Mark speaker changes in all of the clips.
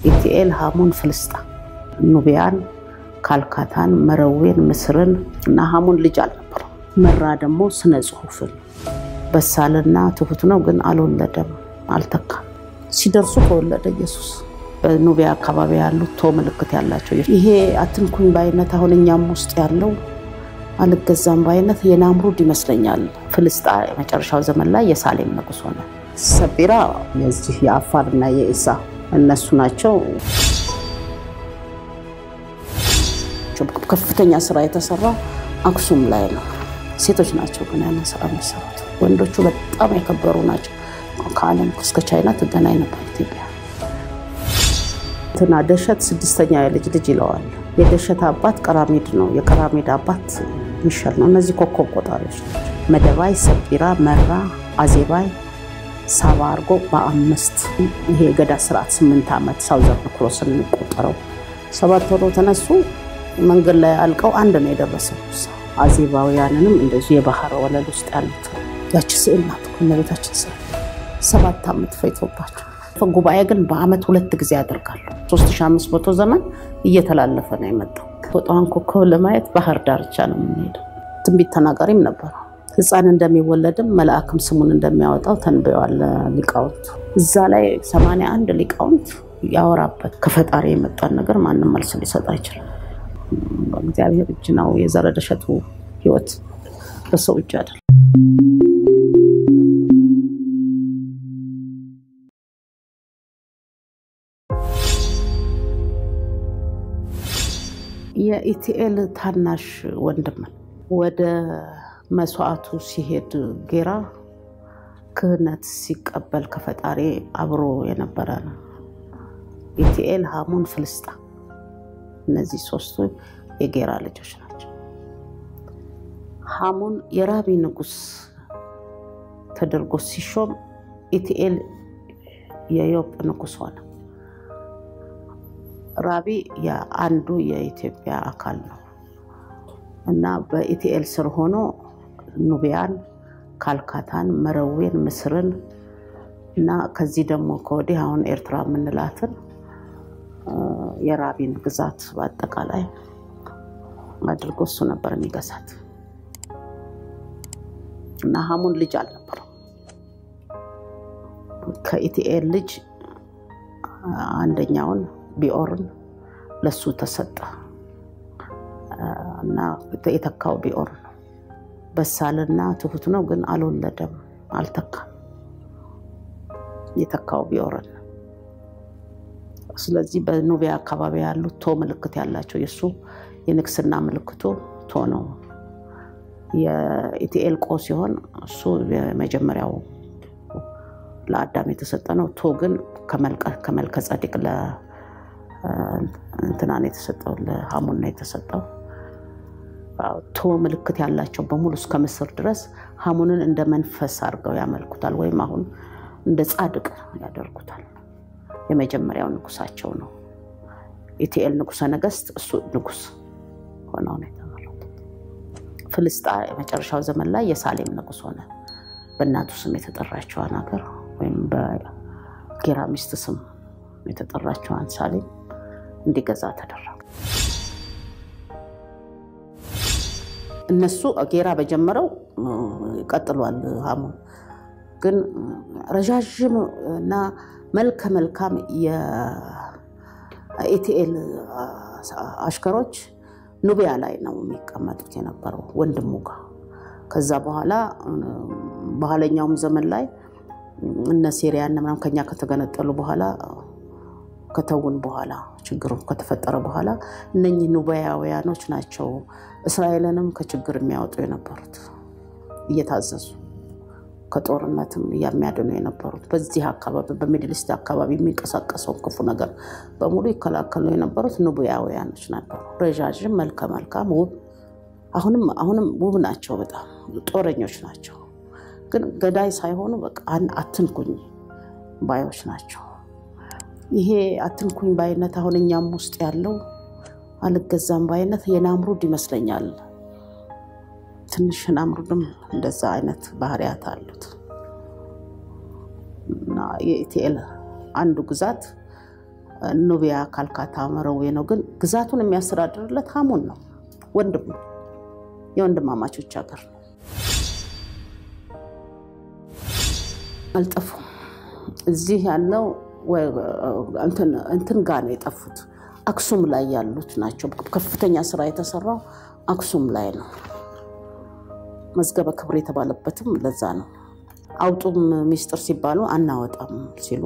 Speaker 1: ኢቲኤል ሃሙን ፍልስጣ ኑቢያን ካልካታን መረዌን ምስርን እና ሃሙን ልጅ አልነበረ መራ ደግሞ ስነ ጽሁፍን በሳልና ትሁት ነው ግን አልወለደም አልተካም ሲደርሱ ተወለደ ኢየሱስ በኑቢያ አካባቢ ያሉት ቶ ምልክት ያላቸው ይሄ አትንኩኝ ባይነት አሁን እኛም ውስጥ ያለው አልገዛም ባይነት የናምሩድ ይመስለኛል ፍልስጣ የመጨረሻው ዘመን ላይ የሳሌም ንጉስ ሆነ ሰቢራ የዚህ የአፋርና የኢሳ እነሱ ናቸው ከፍተኛ ስራ የተሰራው አክሱም ላይ ነው ሴቶች ናቸው ግን ያን ስራ የሚሰሩት ወንዶቹ በጣም የከበሩ ናቸው ከዓለም እስከ ቻይና ተገናኝ ነበር ኢትዮጵያ ተናደሸት ስድስተኛ ልጅ ይለዋል የደሸት አባት ቀራሚድ ነው የቀራሚድ አባት ሚሻል ነው እነዚህ ኮኮብ ቆጣሪዎች መደባይ ሰቢራ መራ አዜባይ ሳባርጎ በአምስት ይሄ ገዳ ስርዓት 8 አመት ሳውዘርን ክሮስን ቆጠረው 7 ወር ተነሱ መንገድ ላይ አልቀው አንድ ነው የደረሰው አዜባውያንንም እንደዚህ የባህር ወለል ውስጥ ያሉት ያቺ ስዕል ናት ከመሬታችን 7 አመት ፈይቶባቸው ጉባኤ ግን በአመት 2 ጊዜ ያደርጋሉ 3500 ዘመን እየተላለፈ ነው የመጣው ወጣን ኮኮብ ለማየት ባህር ዳርቻ ነው የሚሄደው ትንቢት ተናጋሪም ነበር ህፃን እንደሚወለድም መልአክም ስሙን እንደሚያወጣው ተንበዋል ሊቃውንት እዛ ላይ 81 ሊቃውንት ያወራበት ከፈጣሪ የመጣን ነገር ማንንም መልስ ሊሰጥ አይችልም እግዚአብሔር እጅ ነው የዘረደሸቱ ህይወት በሰው እጅ አይደል የኢቲኤል ታናሽ ወንድም ወደ መስዋዕቱ ሲሄድ ጌራ ክህነት ሲቀበል ከፈጣሪ አብሮ የነበረ ነው ኢቲኤል ሃሙን ፍልስጣ እነዚህ ሶስቱ የጌራ ልጆች ናቸው ሃሙን የራቢ ንጉስ ተደርጎ ሲሾም ኢቲኤል የዮብ ንጉስ ሆነ ራቢ የአንዱ የኢትዮጵያ አካል ነው እና በኢቲኤል ስር ሆኖ ኑቢያን ካልካታን መረዌን ምስርን እና ከዚህ ደግሞ ከወዲህ አሁን ኤርትራ ምንላትን የራቢን ግዛት በአጠቃላይ አድርጎ እሱ ነበር የሚገዛት እና ሃሙን ልጅ አልነበረ ከኢቲኤል ልጅ አንደኛውን ቢኦርን ለሱ ተሰጠ እና የተካው ቢኦርን በሳልና ትሁት ነው ግን አልወለደም አልተካም የተካው ቢኦርን ስለዚህ በኑቢያ አካባቢ ያሉት ቶ ምልክት ያላቸው የሱ የንግስና ምልክቱ ቶ ነው የኢቲኤል ቆ ሲሆን እሱ የመጀመሪያው ለአዳም የተሰጠ ነው ቶ ግን ከመልከ ጸዲቅ እንትናን የተሰጠው ለሃሙን ነው የተሰጠው ቶ ምልክት ያላቸው በሙሉ እስከ ምስር ድረስ ሃሙንን እንደ መንፈስ አድርገው ያመልኩታል ወይም አሁን እንደ ጻድቅ ያደርጉታል የመጀመሪያው ንጉሳቸው ነው ኢቲኤል ንጉሰ ነገስት እሱ ንጉስ ሆነው ነው የተመረጡት ፍልስጣ የመጨረሻው ዘመን ላይ የሳሌም ንጉስ ሆነ በእናቱ ስም የተጠራችው ሀገር ወይም በጌራ ሚስት ስም የተጠራችው ሳሌም እንዲገዛ ተደረገ እነሱ ጌራ በጀመረው ቀጥሏል ሃሙን ግን ረጃጅም እና መልካም የኢቲኤል አሽከሮች ኑቢያ ላይ ነው የሚቀመጡት የነበረው ወንድሙ ጋር ከዛ በኋላኛውም ዘመን ላይ እነ ሲሪያና ምናም ከኛ ከተገነጠሉ በኋላ ከተውን በኋላ ችግሩ ከተፈጠረ በኋላ እነኚህ ኑቢያውያኖች ናቸው እስራኤልንም ከችግር የሚያወጡ የነበሩት እየታዘዙ ከጦርነትም ያሚያድኑ የነበሩት በዚህ አካባቢ በሚድል ኢስት አካባቢ የሚንቀሳቀሰው ክፉ ነገር በሙሉ ይከላከሉ የነበሩት ኑቢያውያኖች ናቸው ረጃጅም መልካም ውብ አሁንም ውብ ናቸው በጣም ጦረኞች ናቸው ግን ገዳይ ሳይሆኑ በቃ አትንኩኝ ባዮች ናቸው ይሄ አትንኩኝ ባይነት አሁን እኛም ውስጥ ያለው አልገዛም ባይነት የናምሩድ ይመስለኛል ትንሽ ናምሩድም እንደዛ አይነት ባህሪያት አሉት እና የኢቲኤል አንዱ ግዛት ኑቢያ ካልካታ መረዌ ነው ግን ግዛቱን የሚያስተዳድርለት ሃሙን ነው ወንድም የወንድማማቾች ሀገር ነው አልጠፉ እዚህ ያለው እንትን ጋር ነው የጠፉት አክሱም ላይ ያሉት ናቸው ከፍተኛ ስራ የተሰራው አክሱም ላይ ነው መዝገበ ክብር የተባለበትም ለዛ ነው አውጡም ሚስጥር ሲባሉ አናወጣም ሲሉ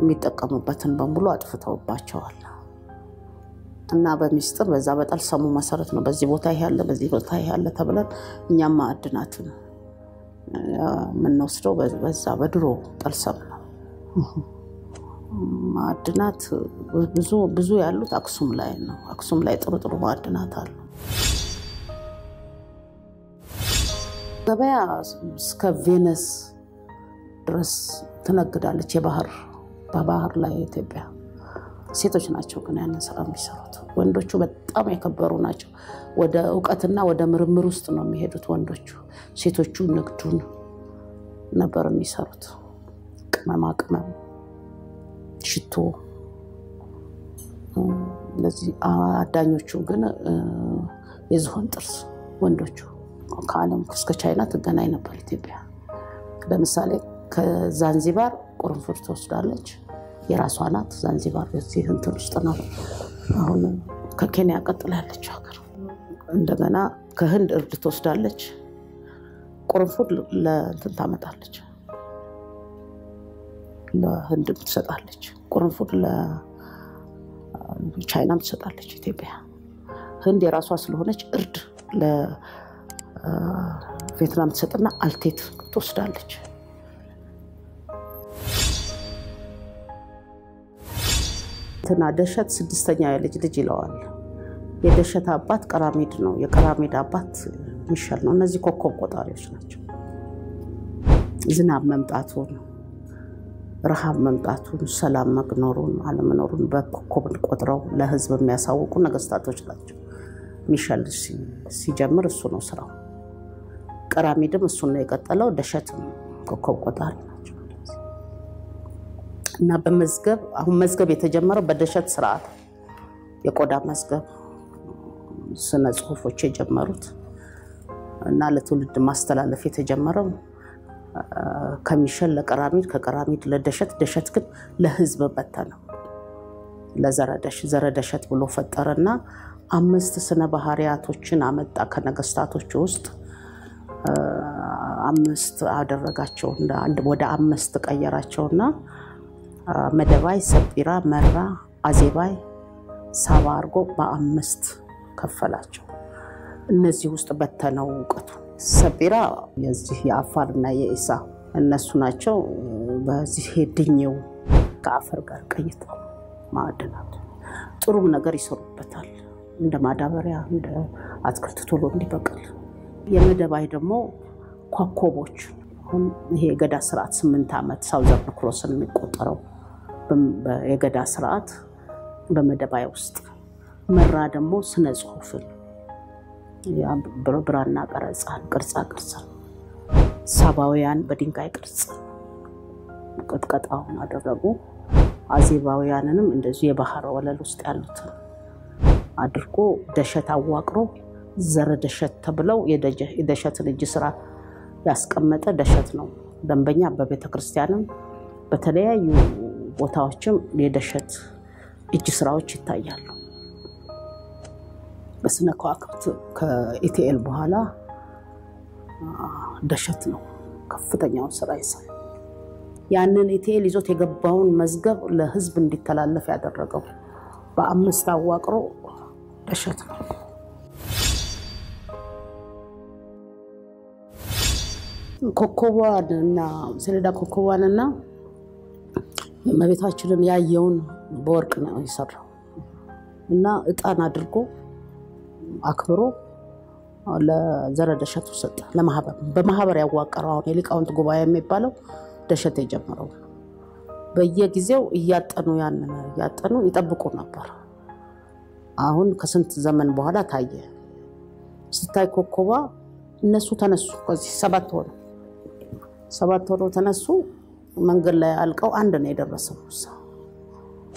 Speaker 1: የሚጠቀሙበትን በሙሉ አጥፍተውባቸዋል እና በሚስጥር በዛ በጠልሰሙ መሰረት ነው በዚህ ቦታ ያለ በዚህ ቦታ ያለ ተብለን እኛም ማዕድናትን ምን ወስደው በዛ በድሮ ጠልሰም ነው ማዕድናት ብዙ ያሉት አክሱም ላይ ነው አክሱም ላይ ጥሩ ማዕድናት አሉ ገበያ እስከ ቬነስ ድረስ ተነግዳለች በባህር ላይ ኢትዮጵያ ሴቶች ናቸው ግን ያንን ስራ የሚሰሩት ወንዶቹ በጣም የከበሩ ናቸው ወደ ዕውቀትና ወደ ምርምር ውስጥ ነው የሚሄዱት ወንዶቹ ሴቶቹ ንግዱን ነበር የሚሰሩት ቅመማ ሽቶ ለዚህ አዳኞቹ ግን የዝሆን ጥርስ ወንዶቹ ከዓለም እስከ ቻይና ትገናኝ ነበር ኢትዮጵያ ለምሳሌ ከዛንዚባር ቁርንፉድ ተወስዳለች የራሷ ናት ዛንዚባር እዚህ እንትን ውስጥ ነው አሁን ከኬንያ ቀጥላለች ሀገር እንደገና ከህንድ እርድ ተወስዳለች ቁርንፉድ ለእንትን ታመጣለች ለህንድ ትሰጣለች ቁርንፉድ ለቻይና ትሰጣለች ኢትዮጵያ ህንድ የራሷ ስለሆነች እርድ ለቪየትናም ትሰጥና አልቴት ተወስዳለች እንትና ደሸት ስድስተኛ ልጅ ይለዋል የደሸት አባት ቀራሚድ ነው የቀራሚድ አባት ሚሻል ነው እነዚህ ኮከብ ቆጣሪዎች ናቸው ዝናብ መምጣቱን ረሃብ መምጣቱን ሰላም መግኖሩን አለመኖሩን በኮከብ ቆጥረው ለህዝብ የሚያሳውቁ ነገስታቶች ናቸው ሚሻል ሲጀምር እሱ ነው ስራው ቀራሚድም እሱ ነው የቀጠለው ደሸትም ኮከብ ቆጣሪ ናቸው እና በመዝገብ አሁን መዝገብ የተጀመረው በደሸት ስርዓት የቆዳ መዝገብ ስነ ጽሁፎች የጀመሩት እና ለትውልድ ማስተላለፍ የተጀመረው ከሚሸል ለቀራሚድ ከቀራሚድ ለደሸት ግን ለህዝብ በተነው ዘረደሸት ብሎ ፈጠረና አምስት ስነ ባህሪያቶችን አመጣ ከነገስታቶች ውስጥ አምስት አደረጋቸው እንደ አንድ ወደ አምስት ቀየራቸውና መደባይ ሰጲራ መራ አዜባይ ሳባ አርጎ በአምስት ከፈላቸው እነዚህ ውስጥ በተነው ዕውቀቱ ሰጲራ የዚህ የአፋርና የኢሳ እነሱ ናቸው በዚህ ሄድኝው ከአፈር ጋር ቀይተው ማዕድናት ጥሩ ነገር ይሰሩበታል እንደ ማዳበሪያ እንደ አትክልት ቶሎ እንዲበቅል የመደባይ ደግሞ ኮከቦች ይሄ የገዳ ስርዓት 8 አመት ሳውዘርን ክሮስን የሚቆጠረው የገዳ ስርዓት በመደባይ ውስጥ መራ ደግሞ ስነ ጽሁፍን ብራና ቅርጻ ሳባውያን በድንጋይ ቅርጽ ቅጥቀጣውን አደረጉ አዜባውያንንም እንደዚህ የባህር ወለል ውስጥ ያሉት አድርጎ ደሸት አዋቅሮ ዘረደሸት ተብለው የደሸትን እጅ ስራ ያስቀመጠ ደሸት ነው ደንበኛ በቤተክርስቲያንም በተለያዩ ቦታዎችም የደሸት እጅ ስራዎች ይታያሉ በስነ ከዋክብት ከኢቲኤል በኋላ ደሸት ነው ከፍተኛው ስራ ይሰራል ያንን ኢቲኤል ይዞት የገባውን መዝገብ ለህዝብ እንዲተላለፍ ያደረገው በአምስት አዋቅሮ ደሸት ነው ኮከቧንና ሰሌዳ ኮከቧንና መቤታችንን ያየውን በወርቅ ነው ይሰራው እና እጣን አድርጎ አክብሮ ለዘረደሸቱ ሰጠ ለማህበር በማህበር ያዋቀረው የሊቃውንት ጉባኤ የሚባለው ደሸት የጀመረው በየጊዜው ያጠኑ ይጠብቁ ነበር አሁን ከስንት ዘመን በኋላ ታየ ስታይ ኮከቧ እነሱ ተነሱ ከዚህ 7 ሆኖ ተነሱ መንገድ ላይ አልቀው አንድ ነው የደረሰው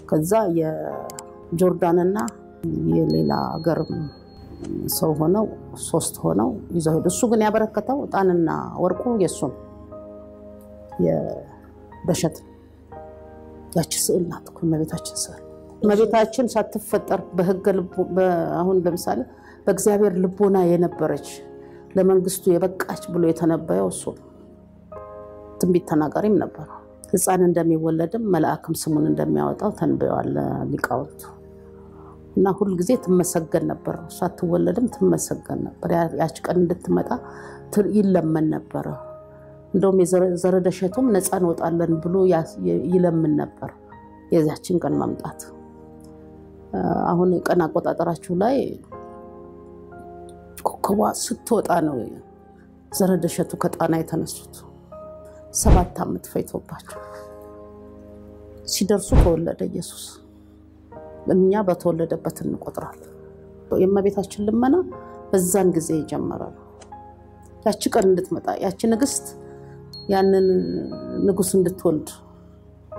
Speaker 1: ከዛ የጆርዳንና የሌላ ሀገር ሰው ሆነው 3 ሆነው ይዘው እሱ ግን ያበረከተው ዕጣንና ወርቁ የሱን የደሸት ያቺ ስዕል ናት ከመቤታችን ስዕል መቤታችን ሳትፈጠር በህገ አሁን ለምሳሌ በእግዚአብሔር ልቦና የነበረች ለመንግስቱ የበቃች ብሎ የተነበየው እሱ ትንቢት ተናጋሪም ነበር ሕፃን እንደሚወለድም መልአክም ስሙን እንደሚያወጣው ተንበየዋል ሊቃውንት እና ሁሉ ጊዜ ትመሰገን ነበር ሳትወለድም ትመሰገን ነበር ያች ቀን እንድትመጣ ይለመን ነበር እንደውም የዘረደሸቱም ነፃ እንወጣለን ብሎ ይለምን ነበር የዛችን ቀን መምጣት አሁን ቀን አቆጣጣራችሁ ላይ ኮከቧ ስትወጣ ነው ዘረደሸቱ ከጣና የተነሱት 7 ዓመት ፈይቶባቸው ሲደርሱ ተወለደ ኢየሱስ እኛ በተወለደበት እንቆጥራለን የእመቤታችን ልመና በዛን ጊዜ ጀመረ ያቺ ቀን እንድትመጣ ያቺ ንግስት ያንን ንጉስ እንድትወልድ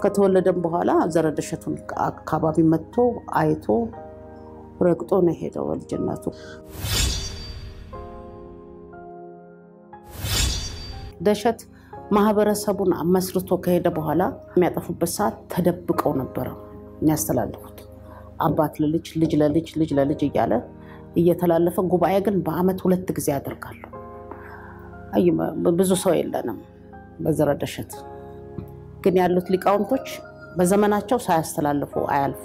Speaker 1: ከተወለደም በኋላ ዘረደሸቱን አካባቢ መጥቶ አይቶ ረግጦ ነው ሄደው ልጅነቱ ደሸት ማህበረሰቡን መስርቶ ከሄደ በኋላ የሚያጠፉበት ሰዓት ተደብቀው ነበር የሚያስተላልፉት አባት ለልጅ ልጅ ለልጅ ልጅ ለልጅ እያለ እየተላለፈ ጉባኤ ግን በአመት 2 ጊዜ ያደርጋሉ ብዙ ሰው የለንም በዘረደሸት ግን ያሉት ሊቃውንቶች በዘመናቸው ሳያስተላልፉ አያልፉ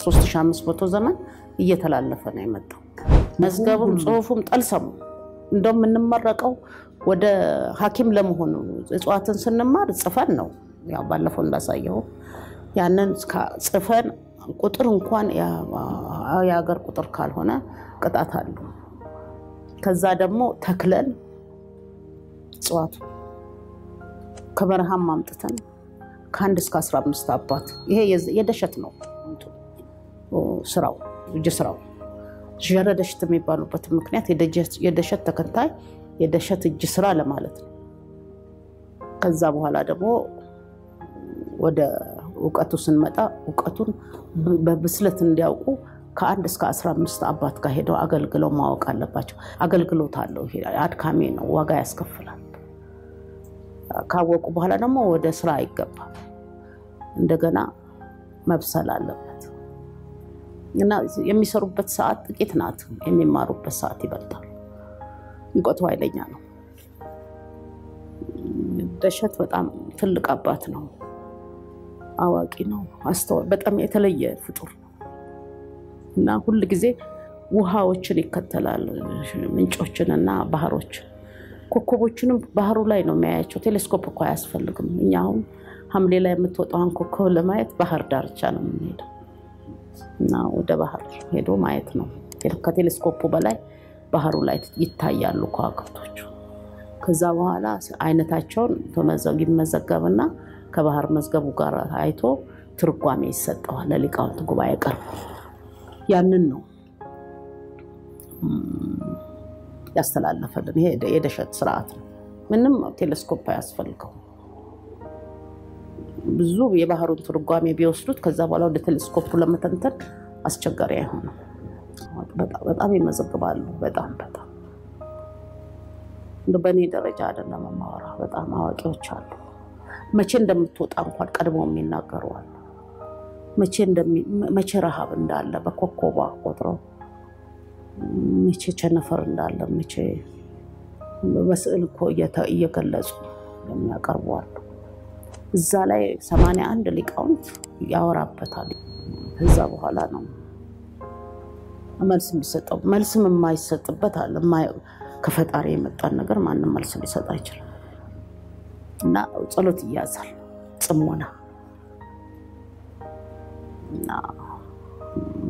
Speaker 1: 3500 ዘመን እየተላለፈ ነው የመጣው መዝገቡም ጽሁፉም ጠልሰሙ እንደም እንመረቀው ወደ ሐኪም ለመሆኑ እጽዋትን ስንማር ጽፈን ነው ያው ባለፈው እንዳሳየው ያንን ጽፈን ቁጥር እንኳን ያገር ቁጥር ካልሆነ ቅጣት አለ ከዛ ደግሞ ተክለን እጽዋቱ ከበረሃም ማምጥተን ከ1 እስከ 15 አባት ይሄ የደሸት ነው ስራው እጅ ስራው ዘረደሸት የሚባሉበት ምክንያት የደሸት ተከታይ የደሸት እጅ ስራ ለማለት ነው ከዛ በኋላ ደግሞ ወደ ዕውቀቱ ስንመጣ ዕውቀቱን በብስለት እንዲያውቁ ከ1 እስከ 15 አባት ጋር ሄደው አገልግለው ማወቅ አለባቸው አገልግሎት አለው አድካሚ ነው ዋጋ ያስከፍላል ካወቁ በኋላ ደግሞ ወደ ስራ ይገባ እንደገና መብሰል አለበት እና የሚሰሩበት ሰዓት ጥቂት ናት የሚማሩበት ሰዓት ይበልጣል ዕውቀቱ ኃይለኛ ነው ደሸት በጣም ትልቅ አባት ነው አዋቂ ነው አስተዋይ በጣም የተለየ ፍጡር እና ሁሉ ጊዜ ውሃዎችን ይከተላል ምንጮችንና ባህሮች ኮከቦችንም ባህሩ ላይ ነው የሚያያቸው ቴሌስኮፕ እኮ አያስፈልግም እኛው ሐምሌ ላይ የምትወጣውን ኮከብ ለማየት ባህር ዳርቻ ነው የምንሄደው እና ወደ ባህር ሄዶ ማየት ነው ከቴሌስኮፑ በላይ ባህሩ ላይ ይታያሉ ከዋክብቶቹ ከዛ በኋላ አይነታቸውን ይመዘገብና ከባህር መዝገቡ ጋር አይቶ ትርጓሜ ይሰጣል ለሊቃውንት ጉባኤ ቀርቦ ያንን ነው ያስተላልፈልን ይሄ የደሸት ስርዓት ነው ምንም ቴሌስኮፕ አያስፈልገው ብዙ የባህሩን ትርጓሜ ቢወስዱት ከዛ በኋላ ወደ ቴሌስኮፑ ለመተንተን አስቸጋሪ አይሆንም በጣም ይመዘግባሉ በጣም በኔ ደረጃ አይደለም ማወራ በጣም አዋቂዎች አሉ መቼ እንደምትወጣ እንኳን ቀድመው የሚናገሩ አሉ መቼ ረሃብ እንዳለ በኮከቧ ቆጥረው መቼ ቸነፈር እንዳለ መቼ በስዕል እኮ እየገለጹ የሚያቀርቡ አሉ እዛ ላይ 81 ሊቃውንት ያወራበታል ከዛ በኋላ ነው መልስ የሚሰጠው መልስም የማይሰጥበት አለ ከፈጣሪ የመጣን ነገር ማንንም መልስ ሊሰጥ አይችልም እና ጸሎት ይያዛል ጽሞና እና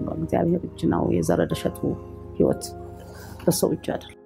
Speaker 1: በእግዚአብሔር እጅ ነው የዘረደሸቱ ህይወት በሰው እጅ አይደለም